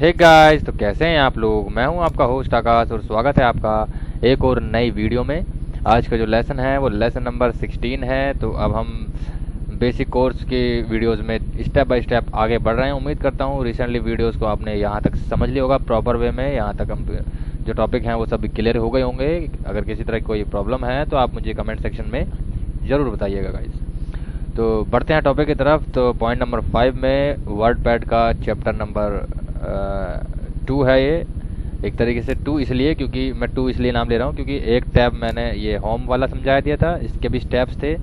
Hey guys, तो कैसे हैं आप लोग। मैं हूं आपका होस्ट आकाश और स्वागत है आपका एक और नई वीडियो में। आज का जो लेसन है वो लेसन नंबर 16 है। तो अब हम बेसिक कोर्स के वीडियोस में स्टेप बाय स्टेप आगे बढ़ रहे हैं। उम्मीद करता हूं रिसेंटली वीडियोस को आपने यहां तक समझ लिया होगा प्रॉपर वे में। यहां तक हम जो टॉपिक हैं वो सब क्लियर हो गए होंगे। अगर किसी तरह की कोई प्रॉब्लम है तो आप मुझे कमेंट सेक्शन में ज़रूर बताइएगा गाइस। तो बढ़ते हैं टॉपिक की तरफ। तो पॉइंट नंबर 5 में वर्ड पैड का चैप्टर नंबर 2 है ये। एक तरीके से 2 इसलिए क्योंकि मैं 2 इसलिए नाम ले रहा हूँ क्योंकि एक टैब मैंने ये होम वाला समझाया दिया था, इसके भी स्टेप्स थे।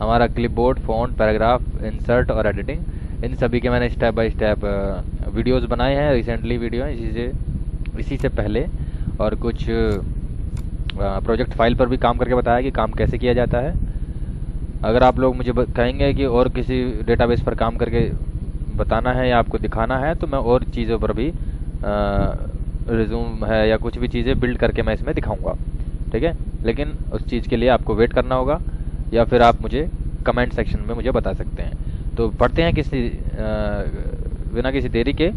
हमारा क्लिपबोर्ड, फ़ॉन्ट, पैराग्राफ, इंसर्ट और एडिटिंग, इन सभी के मैंने स्टेप बाय स्टेप वीडियोस बनाए हैं। रिसेंटली वीडियो है इसी से पहले, और कुछ प्रोजेक्ट फाइल पर भी काम करके बताया कि काम कैसे किया जाता है। अगर आप लोग मुझे कहेंगे कि और किसी डेटाबेस पर काम करके बताना है या आपको दिखाना है तो मैं और चीज़ों पर भी रिज्यूम है या कुछ भी चीज़ें बिल्ड करके मैं इसमें दिखाऊंगा, ठीक है। लेकिन उस चीज़ के लिए आपको वेट करना होगा या फिर आप मुझे कमेंट सेक्शन में मुझे बता सकते हैं। तो बढ़ते हैं बिना किसी देरी के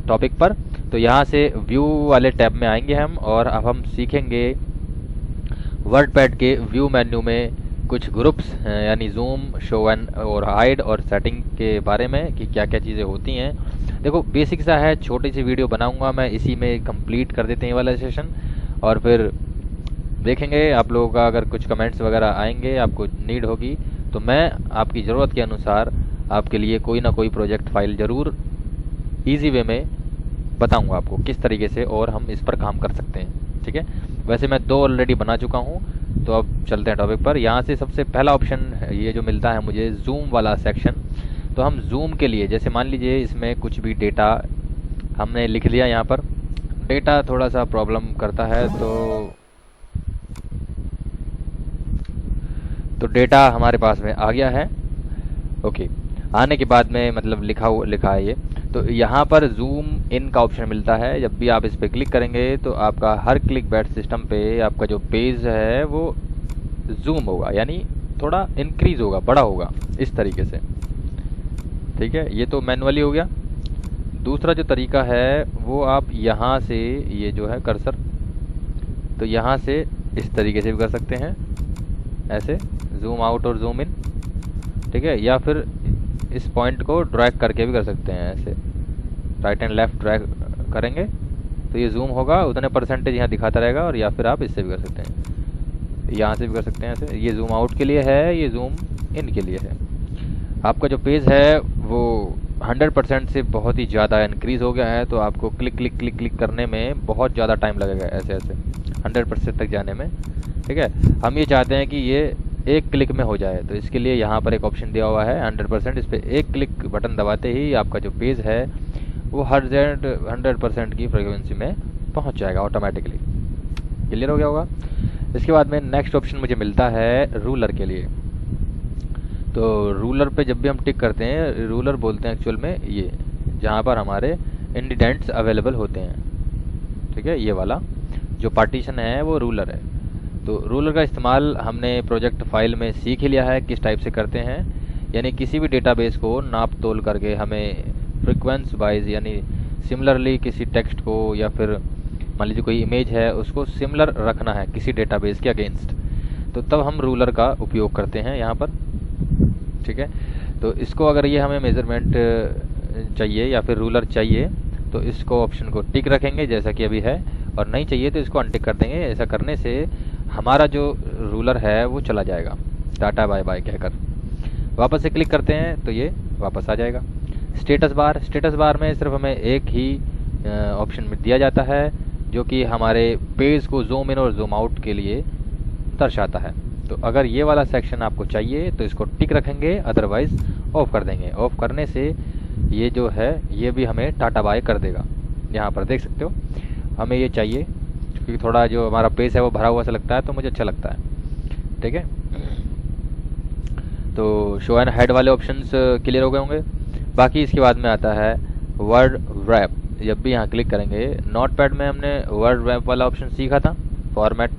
टॉपिक पर। तो यहाँ से व्यू वाले टैब में आएंगे हम, और अब हम सीखेंगे वर्डपैड के व्यू मेन्यू में कुछ ग्रुप्स यानी जूम, शो एंड और हाइड और सेटिंग के बारे में कि क्या क्या चीज़ें होती हैं। देखो बेसिक सा है, छोटी सी वीडियो बनाऊंगा मैं, इसी में कंप्लीट कर देते हैं ये वाला सेशन, और फिर देखेंगे आप लोगों का अगर कुछ कमेंट्स वगैरह आएंगे, आपको नीड होगी तो मैं आपकी ज़रूरत के अनुसार आपके लिए कोई ना कोई प्रोजेक्ट फाइल ज़रूर ईजी वे में बताऊँगा आपको किस तरीके से और हम इस पर काम कर सकते हैं, ठीक है। वैसे मैं 2 ऑलरेडी बना चुका हूँ। तो अब चलते हैं टॉपिक पर। यहाँ से सबसे पहला ऑप्शन ये जो मिलता है मुझे, जूम वाला सेक्शन। तो हम जूम के लिए, जैसे मान लीजिए इसमें कुछ भी डेटा हमने लिख लिया, यहाँ पर डेटा थोड़ा सा प्रॉब्लम करता है। तो डेटा हमारे पास में आ गया है। ओके, आने के बाद में मतलब लिखा है ये। तो यहाँ पर जूम इन का ऑप्शन मिलता है। जब भी आप इस पर क्लिक करेंगे तो आपका हर क्लिक बैट सिस्टम पे आपका जो पेज है वो जूम होगा, यानी थोड़ा इंक्रीज होगा, बड़ा होगा इस तरीके से, ठीक है। ये तो मैनुअली हो गया। दूसरा जो तरीका है वो आप यहाँ से, ये जो है कर्सर, तो यहाँ से इस तरीके से भी कर सकते हैं, ऐसे जूम आउट और जूम इन, ठीक है। या फिर इस पॉइंट को ड्रैग करके भी कर सकते हैं, ऐसे राइट एंड लेफ्ट ड्रैग करेंगे तो ये जूम होगा, उतने परसेंटेज यहाँ दिखाता रहेगा। और या फिर आप इससे भी कर सकते हैं, यहाँ से भी कर सकते हैं ऐसे। ये जूम आउट के लिए है, ये जूम इन के लिए है। आपका जो पेज है वो 100% से बहुत ही ज़्यादा इंक्रीज़ हो गया है, तो आपको क्लिक करने में बहुत ज़्यादा टाइम लगेगा, ऐसे 100% तक जाने में, ठीक है। हम ये चाहते हैं कि ये एक क्लिक में हो जाए, तो इसके लिए यहाँ पर एक ऑप्शन दिया हुआ है 100%। इस पर एक क्लिक बटन दबाते ही आपका जो पेज है वो 100% की फ्रीक्वेंसी में पहुँच जाएगा ऑटोमेटिकली। क्लियर हो गया होगा। इसके बाद में नेक्स्ट ऑप्शन मुझे मिलता है रूलर के लिए। तो रूलर पे जब भी हम टिक करते हैं, रूलर बोलते हैं एक्चुअल में ये, जहाँ पर हमारे इंडिडेंट्स अवेलेबल होते हैं, ठीक है। ये वाला जो पार्टीशन है वो रूलर है। तो रूलर का इस्तेमाल हमने प्रोजेक्ट फाइल में सीख ही लिया है किस टाइप से करते हैं। यानी किसी भी डेटाबेस को नाप तोल करके हमें फ्रीक्वेंस वाइज, यानी सिमिलरली किसी टेक्स्ट को या फिर मान लीजिए कोई इमेज है उसको सिमिलर रखना है किसी डेटाबेस के अगेंस्ट, तो तब हम रूलर का उपयोग करते हैं यहाँ पर, ठीक है। तो इसको अगर ये हमें मेज़रमेंट चाहिए या फिर रूलर चाहिए तो इसको ऑप्शन को टिक रखेंगे जैसा कि अभी है, और नहीं चाहिए तो इसको अनटिक कर देंगे। ऐसा करने से हमारा जो रूलर है वो चला जाएगा, टाटा बाय बाय कहकर। वापस से क्लिक करते हैं तो ये वापस आ जाएगा। स्टेटस बार में सिर्फ हमें एक ही ऑप्शन में दिया जाता है जो कि हमारे पेज को जूम इन और जूम आउट के लिए दर्शाता है। तो अगर ये वाला सेक्शन आपको चाहिए तो इसको टिक रखेंगे, अदरवाइज़ ऑफ कर देंगे। ऑफ करने से ये जो है ये भी हमें टाटा बाय कर देगा। यहाँ पर देख सकते हो, हमें ये चाहिए क्योंकि थोड़ा जो हमारा पेज है वो भरा हुआ सा लगता है, तो मुझे अच्छा लगता है, ठीक है। तो शो एंड हाइड वाले ऑप्शंस क्लियर हो गए होंगे। बाकी इसके बाद में आता है वर्ड रैप। जब भी यहाँ क्लिक करेंगे, नोटपैड में हमने वर्ड रैप वाला ऑप्शन सीखा था फॉर्मेट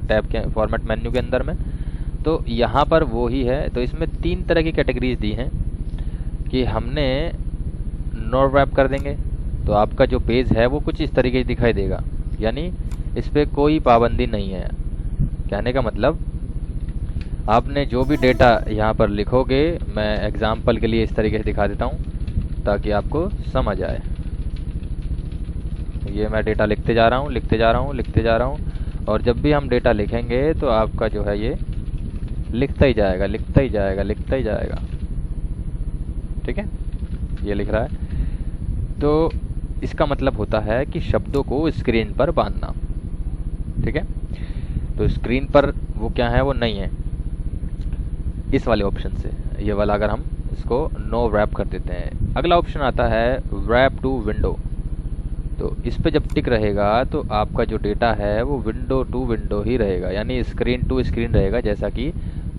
टैब के, फॉर्मेट मेन्यू के अंदर में। तो यहाँ पर वो ही है। तो इसमें 3 तरह की कैटेगरीज दी हैं कि हमने नोट रैप कर देंगे, तो आपका जो पेज है वो कुछ इस तरीके से दिखाई देगा, यानी इस पर कोई पाबंदी नहीं है। कहने का मतलब आपने जो भी डेटा यहाँ पर लिखोगे, मैं एग्जाम्पल के लिए इस तरीके से दिखा देता हूँ ताकि आपको समझ आए। ये मैं डेटा लिखते जा रहा हूँ, लिखते जा रहा हूँ, लिखते जा रहा हूँ, और जब भी हम डेटा लिखेंगे तो आपका जो है ये लिखता ही जाएगा, लिखता ही जाएगा, लिखता ही जाएगा। ठीक है, ये लिख रहा है। तो इसका मतलब होता है कि शब्दों को स्क्रीन पर बांधना। ठीक है, तो स्क्रीन पर वो क्या है, वो नहीं है इस वाले ऑप्शन से। ये वाला अगर हम इसको नो रैप कर देते हैं, अगला ऑप्शन आता है रैप टू विंडो। तो इस पे जब टिक रहेगा तो आपका जो डेटा है वो विंडो टू विंडो ही रहेगा, यानी स्क्रीन टू स्क्रीन रहेगा, जैसा कि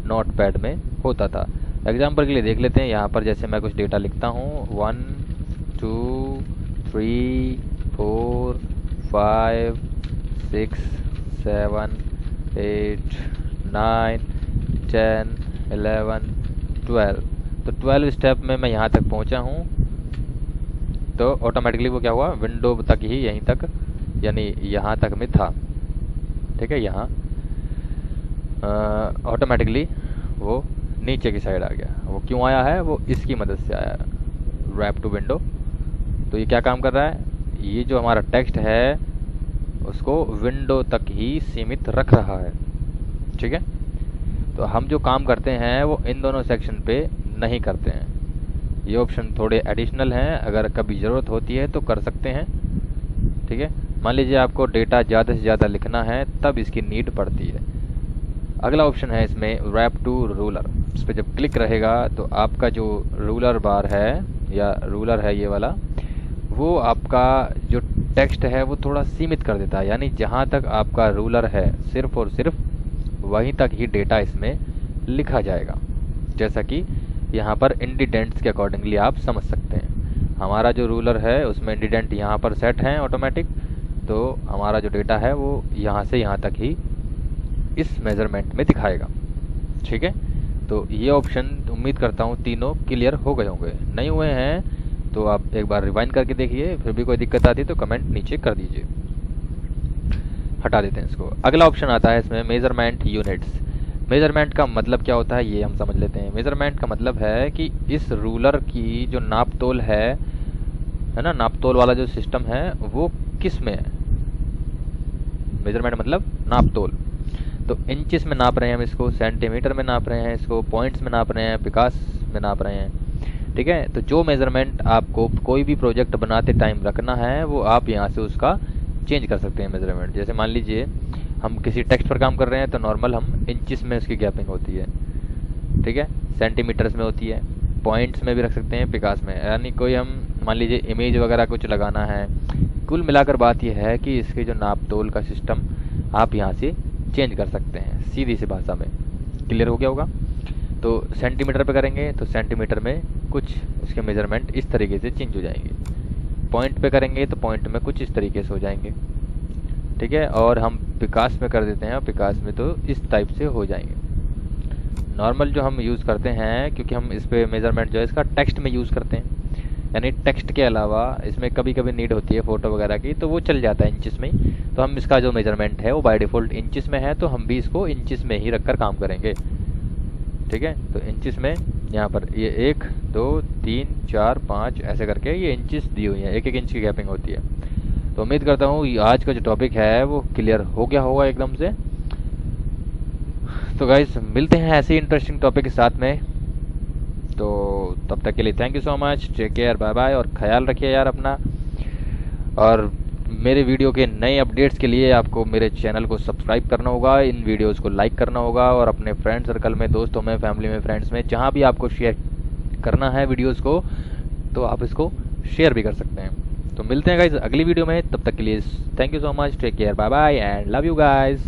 नोटपैड में होता था। एग्जाम्पल के लिए देख लेते हैं। यहाँ पर जैसे मैं कुछ डेटा लिखता हूँ 1 2 3 4 5 6 7 8 9 10 11 12, तो 12 स्टेप में मैं यहाँ तक पहुँचा हूँ। तो ऑटोमेटिकली वो क्या हुआ, विंडो तक ही, यहीं तक, यानी यहाँ तक में था। ठीक है, यहाँ ऑटोमेटिकली वो नीचे की साइड आ गया। वो क्यों आया है, वो इसकी मदद से आया, रैप टू विंडो। तो ये क्या काम कर रहा है, ये जो हमारा टेक्स्ट है उसको विंडो तक ही सीमित रख रहा है। ठीक है, तो हम जो काम करते हैं वो इन दोनों सेक्शन पे नहीं करते हैं। ये ऑप्शन थोड़े एडिशनल हैं, अगर कभी ज़रूरत होती है तो कर सकते हैं। ठीक है, मान लीजिए आपको डेटा ज़्यादा से ज़्यादा लिखना है तब इसकी नीड पड़ती है। अगला ऑप्शन है इसमें रैप टू रूलर। इस पर जब क्लिक रहेगा तो आपका जो रूलर बार है या रूलर है ये वाला, वो आपका जो टेक्स्ट है वो थोड़ा सीमित कर देता है, यानी जहाँ तक आपका रूलर है सिर्फ और सिर्फ वहीं तक ही डेटा इसमें लिखा जाएगा। जैसा कि यहाँ पर इंडिडेंट्स के अकॉर्डिंगली आप समझ सकते हैं। हमारा जो रूलर है उसमें इंडिडेंट यहाँ पर सेट हैं ऑटोमेटिक, तो हमारा जो डेटा है वो यहाँ से यहाँ तक ही इस मेजरमेंट में दिखाएगा। ठीक है, तो ये ऑप्शन उम्मीद करता हूँ तीनों क्लियर हो गए होंगे। नहीं हुए हैं तो आप एक बार रिवाइंड करके देखिए, फिर भी कोई दिक्कत आती है तो कमेंट नीचे कर दीजिए। हटा देते हैं इसको। अगला ऑप्शन आता है इसमें मेजरमेंट यूनिट्स। मेजरमेंट का मतलब क्या होता है ये हम समझ लेते हैं। मेजरमेंट का मतलब है कि इस रूलर की जो नापतोल है ना, नापतोल वाला जो सिस्टम है वो किस में है। मेजरमेंट मतलब नापतोल। तो इंचेस में नाप रहे हैं हम इसको, सेंटीमीटर में नाप रहे हैं इसको, पॉइंट्स में नाप रहे हैं, पिकास में नाप रहे हैं। ठीक है, तो जो मेजरमेंट आपको कोई भी प्रोजेक्ट बनाते टाइम रखना है वो आप यहाँ से उसका चेंज कर सकते हैं मेजरमेंट। जैसे मान लीजिए हम किसी टेक्स्ट पर काम कर रहे हैं तो नॉर्मल हम इंचेस में उसकी गैपिंग होती है। ठीक है, सेंटीमीटर्स में होती है, पॉइंट्स में भी रख सकते हैं, पिकास में, यानी कोई हम मान लीजिए इमेज वगैरह कुछ लगाना है। कुल मिलाकर बात यह है कि इसके जो नापतोल का सिस्टम आप यहाँ से चेंज कर सकते हैं, सीधी सी भाषा में। क्लियर हो गया होगा। तो सेंटीमीटर पे करेंगे तो सेंटीमीटर में कुछ उसके मेजरमेंट इस तरीके से चेंज हो जाएंगे। पॉइंट पे करेंगे तो पॉइंट में कुछ इस तरीके से हो जाएंगे। ठीक है, और हम पिकास में कर देते हैं, पिकास में तो इस टाइप से हो जाएंगे। नॉर्मल जो हम यूज़ करते हैं, क्योंकि हम इस पे मेजरमेंट जो है इसका टेक्स्ट में यूज़ करते हैं, यानी टेक्स्ट के अलावा इसमें कभी कभी नीड होती है फ़ोटो वगैरह की, तो वो चल जाता है इंचेस में ही। तो हम इसका जो मेजरमेंट है वो बाय डिफ़ॉल्ट इंचेस में है, तो हम भी इसको इंचेस में ही रखकर काम करेंगे। ठीक है, तो इंचेस में यहाँ पर ये 1 2 3 4 5 ऐसे करके ये इंचेस दी हुई हैं, 1 1 इंच की गैपिंग होती है। तो उम्मीद करता हूँ आज का जो टॉपिक है वो क्लियर हो गया होगा एकदम से। तो गाइस मिलते हैं ऐसे ही इंटरेस्टिंग टॉपिक के साथ में। तो तब तक के लिए thank you so much, take care, bye bye, और ख्याल रखिए यार अपना। और मेरे वीडियो के नए अपडेट्स के लिए आपको मेरे चैनल को सब्सक्राइब करना होगा, इन वीडियोस को लाइक करना होगा, और अपने फ्रेंड सर्कल में, दोस्तों में, फैमिली में, फ्रेंड्स में, जहाँ भी आपको शेयर करना है वीडियोस को, तो आप इसको शेयर भी कर सकते हैं। तो मिलते हैं गाइस अगली वीडियो में, तब तक के लिए thank you so much, take care, bye bye and love you guys.